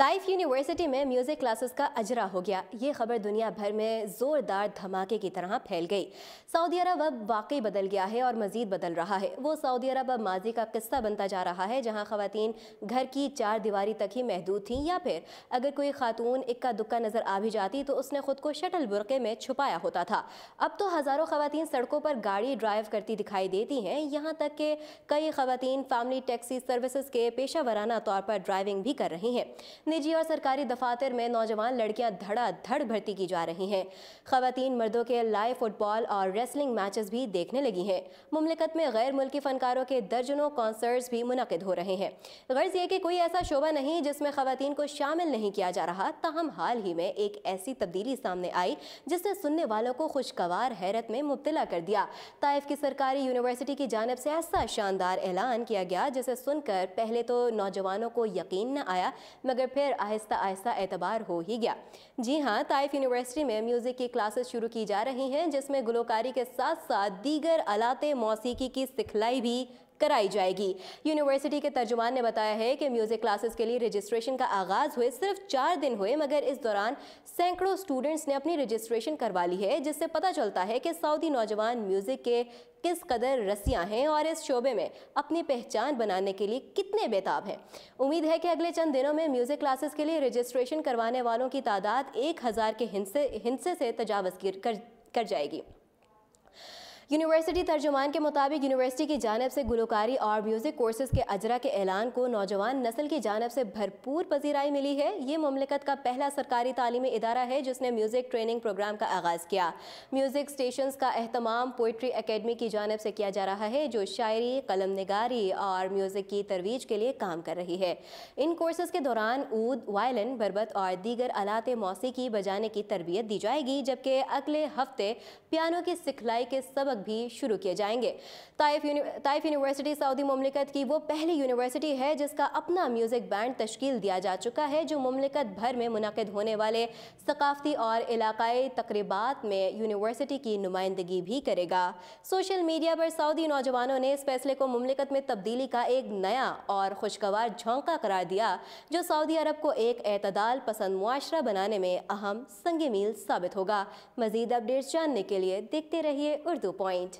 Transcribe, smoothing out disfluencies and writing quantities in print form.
Taif university में music classes का अजरा हो गया। ये खबर दुनिया भर में जोरदार धमाके की तरह फैल गई। सऊदी अरब अब वाकई बदल गया है और मजीद बदल रहा है। वो सऊदी अरब अब माजी का किस्सा बनता जा रहा है, जहां खवातीन घर की चार दीवारी तक ही महदूद थीं, या फिर अगर कोई खातून इक्का दुक्का नजर आ भी जाती तो उसने खुद को शटल बुरके में छुपाया होता था। अब तो हजारों खवातीन सड़कों पर गाड़ी ड्राइव करती दिखाई देती हैं। यहाँ तक कि कई खवातीन फैमिली टैक्सी सर्विसेज के पेशा वराना तौर पर ड्राइविंग भी कर रही हैं। निजी और सरकारी दफातर में नौजवान लड़कियां धड़ाधड़ भर्ती की जा रही हैं। खवातीन मर्दों के लाइव फुटबॉल और रेसलिंग मैचेस भी देखने लगी हैं। मुमलिकत में गैर मुल्की फनकारों के दर्जनों कॉन्सर्ट्स भी मुनक़िद हो रहे हैं। गर्ज ये कि कोई ऐसा शोबा नहीं जिसमें खवातीन को शामिल नहीं किया जा रहा। ताहम हाल ही में एक ऐसी तब्दीली सामने आई जिसने सुनने वालों को खुशगवार हैरत में मुब्तला कर दिया। ताइफ की सरकारी यूनिवर्सिटी की जानिब से ऐसा शानदार ऐलान किया गया जिसे सुनकर पहले तो नौजवानों को यकीन न आया, मगर फिर आहिस्ता आहिस्ता एतबार हो ही गया। जी हाँ, ताइफ यूनिवर्सिटी में म्यूजिक की क्लासेस शुरू की जा रही हैं, जिसमें गुलकारी के साथ साथ दीगर आलाते मौसीकी की सिखलाई भी कराई जाएगी। यूनिवर्सिटी के तर्जुमान ने बताया है कि म्यूजिक क्लासेस के लिए रजिस्ट्रेशन का आगाज हुए सिर्फ 4 दिन हुए, मगर इस दौरान सैकड़ों स्टूडेंट्स ने अपनी रजिस्ट्रेशन करवा ली है, जिससे पता चलता है कि सऊदी नौजवान म्यूजिक के किस कदर रसियां हैं और इस शोबे में अपनी पहचान बनाने के लिए कितने बेताब हैं। उम्मीद है कि अगले चंद दिनों में म्यूजिक क्लासेस के लिए रजिस्ट्रेशन करवाने वालों की तादाद 1000 के हिंसे से तजावज़ कर जाएगी। यूनिवर्सिटी तर्जुमान के मुताबिक यूनिवर्सिटी की जानिब से गुलकारी और म्यूज़िक कोर्सेज के अजरा के ऐलान को नौजवान नस्ल की जानिब से भरपूर पजीराई मिली है। ये मुमलिकत का पहला सरकारी तालीमी इदारा है जिसने म्यूज़िक ट्रेनिंग प्रोग्राम का आगाज़ किया। म्यूज़िक स्टेशंस का एहतमाम पोइट्री एकेडमी की जानिब से किया जा रहा है, जो शायरी, कलम निगारी और म्यूज़िक की तरवीज के लिए काम कर रही है। इन कोर्सेज के दौरान ऊद, वायलिन, बरबत और दीगर आलाते मौसीकी बजाने की तरबियत दी जाएगी, जबकि अगले हफ्ते पियानो की सिखलाई के सबक भी शुरू किए जाएंगे। ताइफ यूनिवर्सिटी सऊदी मुमलिकत की वो पहली यूनिवर्सिटी है जिसका अपना म्यूजिक बैंड तश्कील दिया जा चुका है, जो मुमलिकत भर में मुनक़िद होने वाले सकाफती और इलाकाई तकरीबात में यूनिवर्सिटी की नुमाइंदगी भी करेगा। सोशल मीडिया पर सऊदी नौजवानों ने इस फैसले को मुमलिकत में तब्दीली का एक नया और खुशगवार झोंका करार दिया, जो सऊदी अरब को एक एतदाल पसंद मुआशरा बनाने में अहम संग मील साबित होगा। मज़ीद अपडेट्स जानने के लिए देखते रहिए उर्दू पॉइंट।